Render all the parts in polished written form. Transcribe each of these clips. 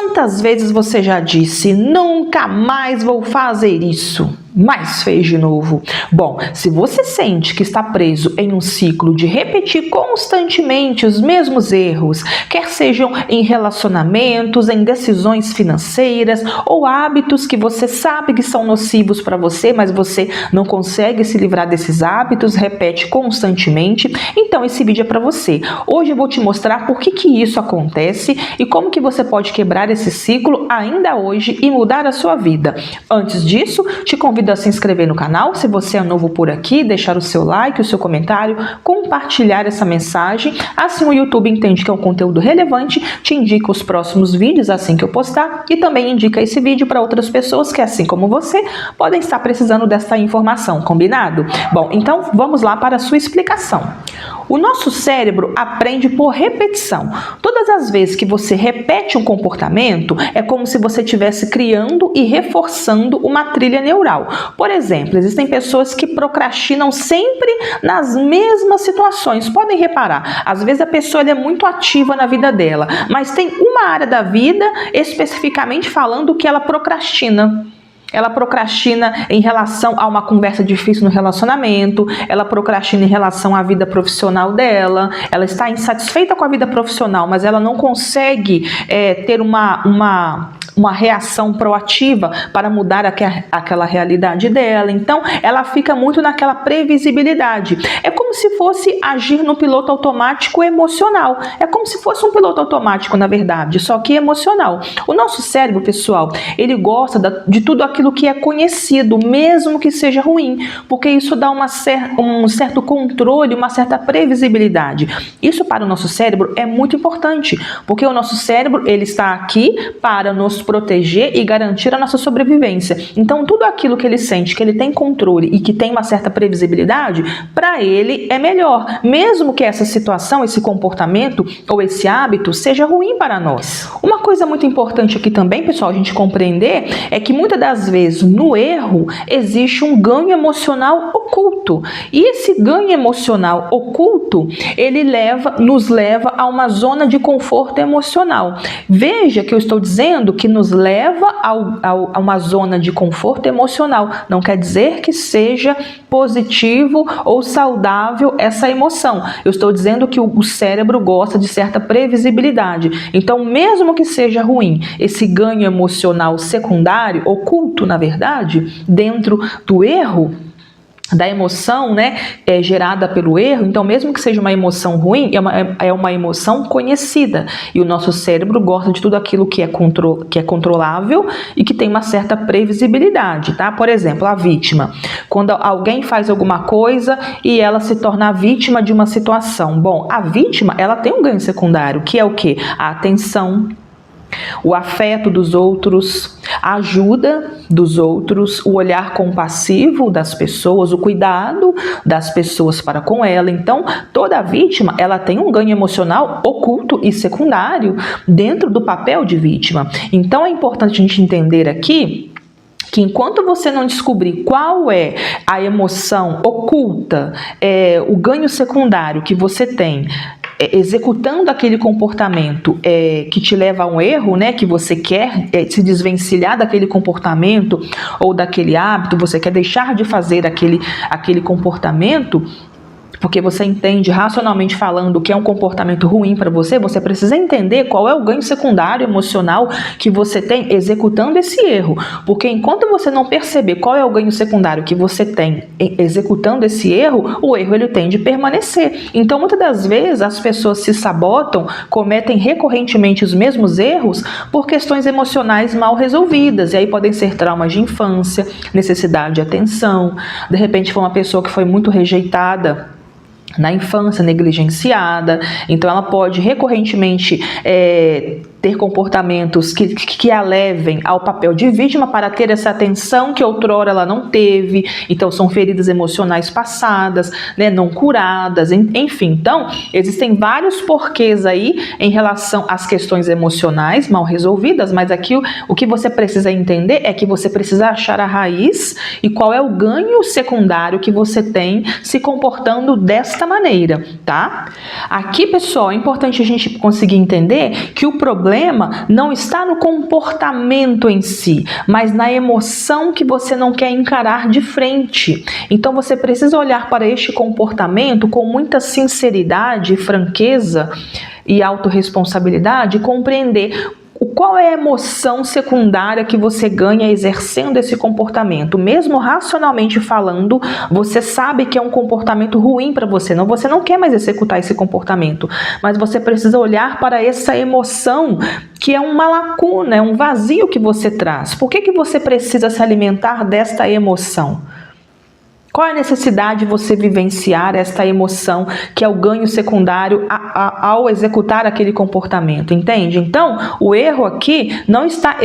Quantas vezes você já disse, nunca mais vou fazer isso? Mas fez de novo. Bom, se você sente que está preso em um ciclo de repetir constantemente os mesmos erros, quer sejam em relacionamentos, em decisões financeiras ou hábitos que você sabe que são nocivos para você, mas você não consegue se livrar desses hábitos, repete constantemente, então esse vídeo é para você. Hoje eu vou te mostrar por que isso acontece e como que você pode quebrar esse ciclo ainda hoje e mudar a sua vida. Antes disso, te convido a se inscrever no canal, se você é novo por aqui, deixar o seu like, o seu comentário, compartilhar essa mensagem, assim o YouTube entende que é um conteúdo relevante, te indica os próximos vídeos assim que eu postar e também indica esse vídeo para outras pessoas que, assim como você, podem estar precisando dessa informação, combinado? Bom, então vamos lá para a sua explicação. O nosso cérebro aprende por repetição. Todas as vezes que você repete um comportamento, é como se você estivesse criando e reforçando uma trilha neural. Por exemplo, existem pessoas que procrastinam sempre nas mesmas situações. Podem reparar, às vezes a pessoa é muito ativa na vida dela, mas tem uma área da vida, especificamente falando, que ela procrastina. Ela procrastina em relação a uma conversa difícil no relacionamento, ela procrastina em relação à vida profissional dela, ela está insatisfeita com a vida profissional, mas ela não consegue ter uma reação proativa para mudar aquela realidade dela. Então, ela fica muito naquela previsibilidade. É como se fosse agir no piloto automático emocional. É como se fosse um piloto automático, na verdade, só que emocional. O nosso cérebro, pessoal, ele gosta de tudo aquilo que é conhecido, mesmo que seja ruim, porque isso dá um certo controle, uma certa previsibilidade. Isso para o nosso cérebro é muito importante, porque o nosso cérebro, ele está aqui para nos proteger e garantir a nossa sobrevivência. Então, tudo aquilo que ele sente, que ele tem controle e que tem uma certa previsibilidade, para ele é melhor, mesmo que essa situação, esse comportamento ou esse hábito seja ruim para nós. Uma coisa muito importante aqui também, pessoal, a gente compreender é que muitas das vezes no erro existe um ganho emocional oculto. E esse ganho emocional oculto, ele nos leva a uma zona de conforto emocional. Veja que eu estou dizendo que nos leva a uma zona de conforto emocional. Não quer dizer que seja positivo ou saudável essa emoção. Eu estou dizendo que o cérebro gosta de certa previsibilidade. Então, mesmo que seja ruim, esse ganho emocional secundário, oculto, na verdade, dentro do erro, da emoção, gerada pelo erro, então mesmo que seja uma emoção ruim, é uma emoção conhecida, e o nosso cérebro gosta de tudo aquilo que é controlável e que tem uma certa previsibilidade, tá? Por exemplo, a vítima, quando alguém faz alguma coisa e ela se torna a vítima de uma situação. Bom, a vítima, ela tem um ganho secundário, que é o quê? A atenção, o afeto dos outros, a ajuda dos outros, o olhar compassivo das pessoas, o cuidado das pessoas para com ela. Então, toda vítima, ela tem um ganho emocional oculto e secundário dentro do papel de vítima. Então, é importante a gente entender aqui que enquanto você não descobrir qual é a emoção oculta, o ganho secundário que você tem, executando aquele comportamento que te leva a um erro, que você quer se desvencilhar daquele comportamento ou daquele hábito, você quer deixar de fazer aquele comportamento, porque você entende, racionalmente falando, que é um comportamento ruim para você, você precisa entender qual é o ganho secundário emocional que você tem executando esse erro. Porque enquanto você não perceber qual é o ganho secundário que você tem executando esse erro, o erro ele tende a permanecer. Então, muitas das vezes, as pessoas se sabotam, cometem recorrentemente os mesmos erros por questões emocionais mal resolvidas. E aí podem ser traumas de infância, necessidade de atenção, de repente foi uma pessoa que foi muito rejeitada na infância, negligenciada, então ela pode recorrentemente ter comportamentos que a levem ao papel de vítima para ter essa atenção que outrora ela não teve. Então são feridas emocionais passadas, não curadas, enfim. Então existem vários porquês aí em relação às questões emocionais mal resolvidas, mas aqui o que você precisa entender é que você precisa achar a raiz e qual é o ganho secundário que você tem se comportando desta maneira, tá? Aqui, pessoal, é importante a gente conseguir entender que o problema problema não está no comportamento em si, mas na emoção que você não quer encarar de frente. Então você precisa olhar para este comportamento com muita sinceridade, franqueza e autorresponsabilidade e compreender qual é a emoção secundária que você ganha exercendo esse comportamento. Mesmo racionalmente falando, você sabe que é um comportamento ruim para você. Você não quer mais executar esse comportamento, mas você precisa olhar para essa emoção que é uma lacuna, é um vazio que você traz. Por que você precisa se alimentar desta emoção? Qual é a necessidade de você vivenciar esta emoção que é o ganho secundário ao executar aquele comportamento, entende? Então, o erro aqui não está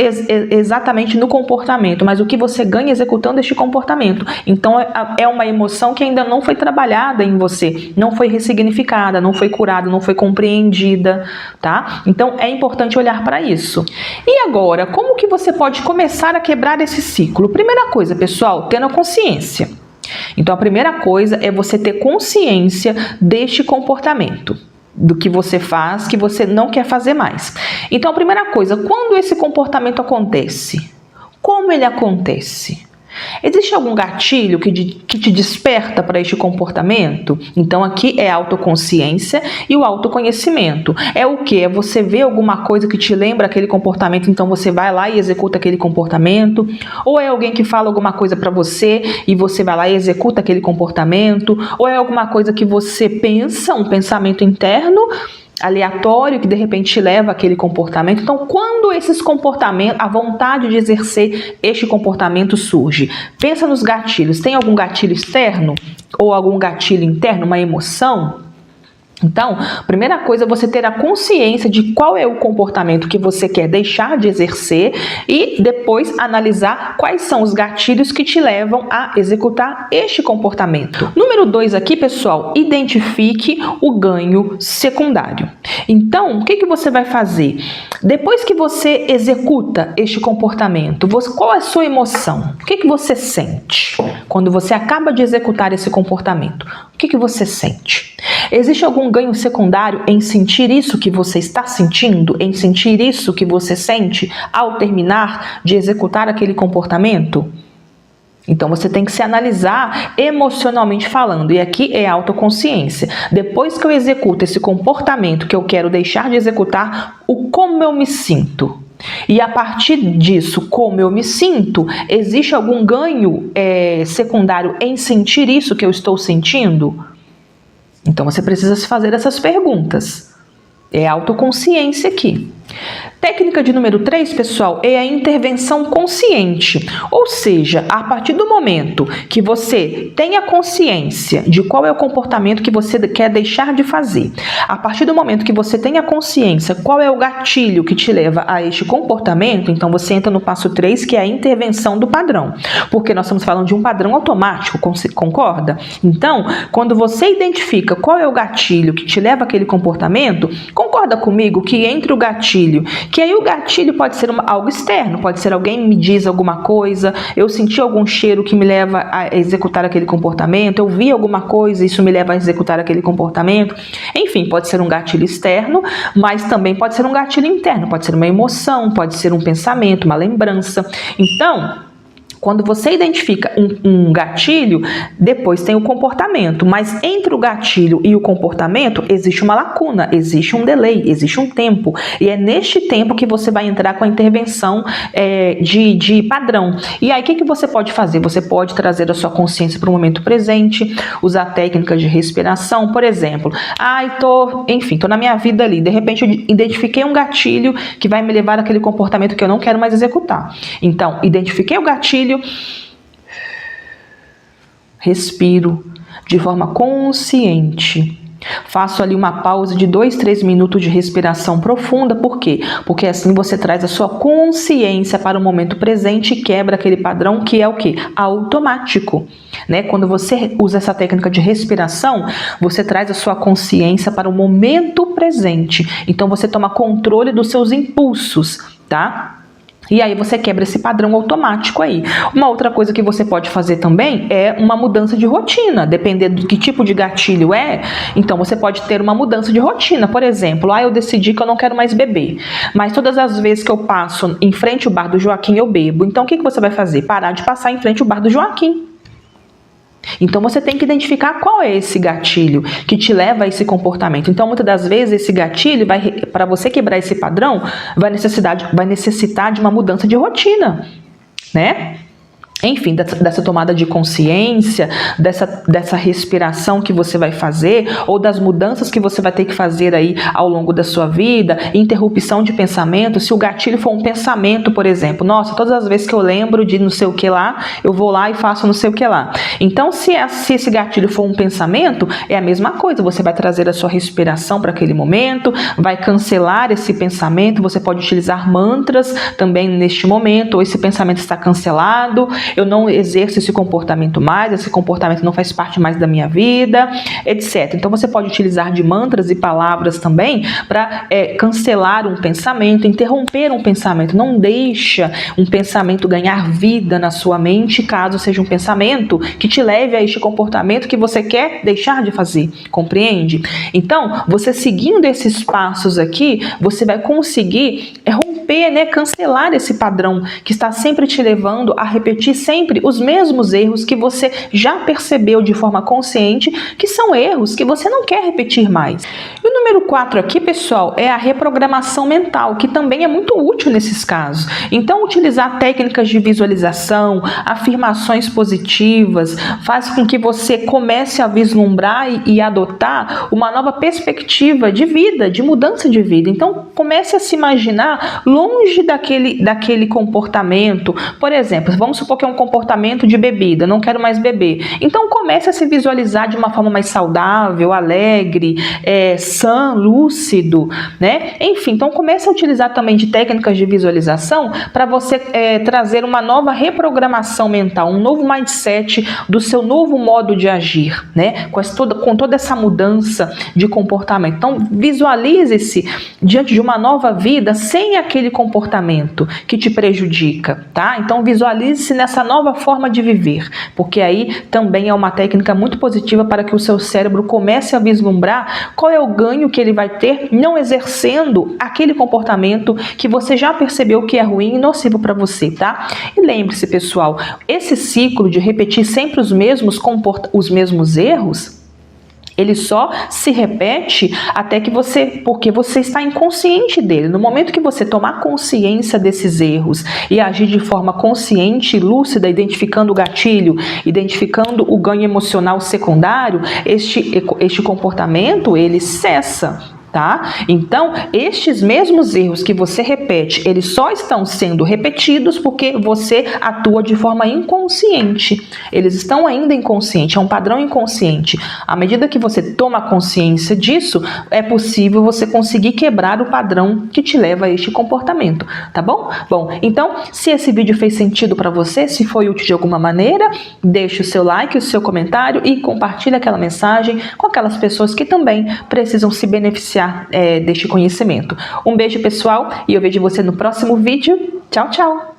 exatamente no comportamento, mas o que você ganha executando este comportamento. Então, é uma emoção que ainda não foi trabalhada em você, não foi ressignificada, não foi curada, não foi compreendida, tá? Então, é importante olhar para isso. E agora, como que você pode começar a quebrar esse ciclo? Primeira coisa, pessoal, tendo a consciência. Então, a primeira coisa é você ter consciência deste comportamento, do que você faz, que você não quer fazer mais. Então, a primeira coisa, quando esse comportamento acontece? Como ele acontece? Existe algum gatilho que te desperta para este comportamento? Então aqui é a autoconsciência e o autoconhecimento. É o que? É você ver alguma coisa que te lembra aquele comportamento, então você vai lá e executa aquele comportamento? Ou é alguém que fala alguma coisa para você e você vai lá e executa aquele comportamento? Ou é alguma coisa que você pensa, um pensamento interno aleatório que de repente te leva àquele comportamento? Então, quando esses comportamentos, a vontade de exercer este comportamento surge, pensa nos gatilhos. Tem algum gatilho externo ou algum gatilho interno, uma emoção? Então, primeira coisa é você ter a consciência de qual é o comportamento que você quer deixar de exercer e depois analisar quais são os gatilhos que te levam a executar este comportamento. Número 2 aqui, pessoal, identifique o ganho secundário. Então, o que você vai fazer? Depois que você executa este comportamento, qual é a sua emoção? O que você sente quando você acaba de executar esse comportamento? O que você sente? Existe algum ganho secundário em sentir isso que você está sentindo? Em sentir isso que você sente ao terminar de executar aquele comportamento? Então você tem que se analisar emocionalmente falando, e aqui é a autoconsciência. Depois que eu executo esse comportamento que eu quero deixar de executar, como eu me sinto? E a partir disso, como eu me sinto, existe algum ganho secundário em sentir isso que eu estou sentindo? Então você precisa se fazer essas perguntas. É a autoconsciência aqui. Técnica de número 3, pessoal, é a intervenção consciente. Ou seja, a partir do momento que você tem a consciência de qual é o comportamento que você quer deixar de fazer, a partir do momento que você tem a consciência qual é o gatilho que te leva a este comportamento, então você entra no passo 3, que é a intervenção do padrão. Porque nós estamos falando de um padrão automático, concorda? Então, quando você identifica qual é o gatilho que te leva àquele comportamento, concorda comigo que entre o gatilho, que aí o gatilho pode ser algo externo, pode ser alguém me diz alguma coisa, eu senti algum cheiro que me leva a executar aquele comportamento, eu vi alguma coisa, isso me leva a executar aquele comportamento. Enfim, pode ser um gatilho externo, mas também pode ser um gatilho interno, pode ser uma emoção, pode ser um pensamento, uma lembrança. Então, quando você identifica um gatilho, depois tem o comportamento, mas entre o gatilho e o comportamento existe uma lacuna, existe um delay, existe um tempo, e é neste tempo que você vai entrar com a intervenção de padrão. E aí o que você pode fazer? Você pode trazer a sua consciência para o momento presente, usar técnicas de respiração, por exemplo, tô na minha vida ali, de repente eu identifiquei um gatilho que vai me levar àquele comportamento que eu não quero mais executar. Então, identifiquei o gatilho, respiro de forma consciente, faço ali uma pausa de 2-3 minutos de respiração profunda. Por quê? Porque assim você traz a sua consciência para o momento presente e quebra aquele padrão que é o quê? Automático, né? Quando você usa essa técnica de respiração, você traz a sua consciência para o momento presente, então você toma controle dos seus impulsos, tá? E aí você quebra esse padrão automático aí. Uma outra coisa que você pode fazer também é uma mudança de rotina, dependendo do que tipo de gatilho é. Então você pode ter uma mudança de rotina. Por exemplo, eu decidi que eu não quero mais beber, mas todas as vezes que eu passo em frente ao bar do Joaquim eu bebo. Então o que você vai fazer? Parar de passar em frente ao bar do Joaquim. Então você tem que identificar qual é esse gatilho que te leva a esse comportamento. Então muitas das vezes esse gatilho, para você quebrar esse padrão, vai necessitar de uma mudança de rotina, né? Enfim, dessa tomada de consciência, dessa respiração que você vai fazer, ou das mudanças que você vai ter que fazer aí ao longo da sua vida, interrupção de pensamento. Se o gatilho for um pensamento, por exemplo, nossa, todas as vezes que eu lembro de não sei o que lá, eu vou lá e faço não sei o que lá. Então, se esse gatilho for um pensamento, é a mesma coisa, você vai trazer a sua respiração para aquele momento, vai cancelar esse pensamento, você pode utilizar mantras também neste momento, ou esse pensamento está cancelado, eu não exerço esse comportamento mais, esse comportamento não faz parte mais da minha vida, etc. Então você pode utilizar de mantras e palavras também para cancelar um pensamento, interromper um pensamento. Não deixa um pensamento ganhar vida na sua mente, caso seja um pensamento que te leve a este comportamento que você quer deixar de fazer, compreende? Então, você seguindo esses passos aqui, você vai conseguir romper, né, cancelar esse padrão que está sempre te levando a repetir sempre os mesmos erros que você já percebeu de forma consciente, que são erros que você não quer repetir mais. E o número 4 aqui, pessoal, é a reprogramação mental, que também é muito útil nesses casos. Então, utilizar técnicas de visualização, afirmações positivas, faz com que você comece a vislumbrar e adotar uma nova perspectiva de vida, de mudança de vida. Então, comece a se imaginar longe daquele comportamento. Por exemplo, vamos supor que é um comportamento de bebida, não quero mais beber. Então comece a se visualizar de uma forma mais saudável, alegre, sã, lúcido, né? Enfim, então comece a utilizar também de técnicas de visualização para você trazer uma nova reprogramação mental, um novo mindset do seu novo modo de agir, né? Com toda essa mudança de comportamento. Então visualize-se diante de uma nova vida sem aquele comportamento que te prejudica, tá? Então visualize-se nessa nova forma de viver, porque aí também é uma técnica muito positiva para que o seu cérebro comece a vislumbrar qual é o ganho que ele vai ter não exercendo aquele comportamento que você já percebeu que é ruim e nocivo para você, tá? E lembre-se, pessoal, esse ciclo de repetir sempre os mesmos erros, ele só se repete até que porque você está inconsciente dele. No momento que você tomar consciência desses erros e agir de forma consciente e lúcida, identificando o gatilho, identificando o ganho emocional secundário, este comportamento, ele cessa. Tá? Então, estes mesmos erros que você repete, eles só estão sendo repetidos porque você atua de forma inconsciente. Eles estão ainda inconsciente, é um padrão inconsciente. À medida que você toma consciência disso, é possível você conseguir quebrar o padrão que te leva a este comportamento, tá bom? Bom, então, se esse vídeo fez sentido para você, se foi útil de alguma maneira, deixe o seu like, o seu comentário e compartilhe aquela mensagem com aquelas pessoas que também precisam se beneficiar deste conhecimento. Um beijo, pessoal, e eu vejo você no próximo vídeo. Tchau, tchau!